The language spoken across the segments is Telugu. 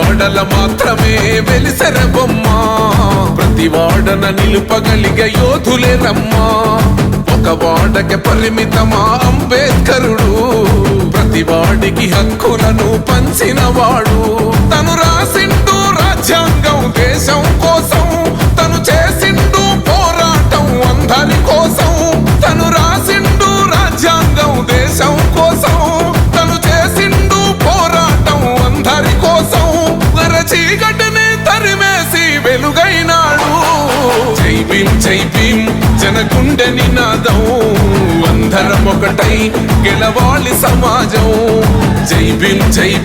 వాడల మాత్రమే వెలిసెర బొమ్మ ప్రతి వాడన నిలుపగలిగే యోధులే రమ్మా ఒక వాడకి పరిమితమా అంబేద్కరుడు ప్రతి వాడికి హక్కులను పంచినవాడు తను రాసిండు రాజ్యాంగం దేశం కోసం తను చేసిండు పోరాటం అందరి కోసం తను రాసిండు రాజ్యాంగం దేశం కోసం తను చేసిండు పోరాటం అందరి కోసం చీకటిని తరిమేసి వెలుగైనాడు జై భీం జనగుండె నినాదం అందరం ఒకటై గెలవాలి సమాజం జై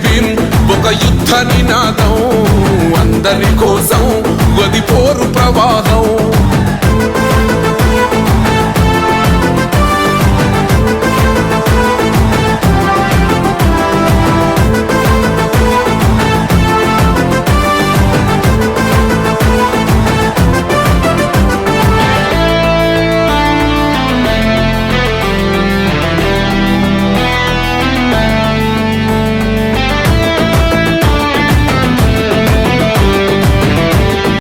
భీం ఒక యుద్ధ నినాదం అందరి కోసం గది పోరు ప్రవాహం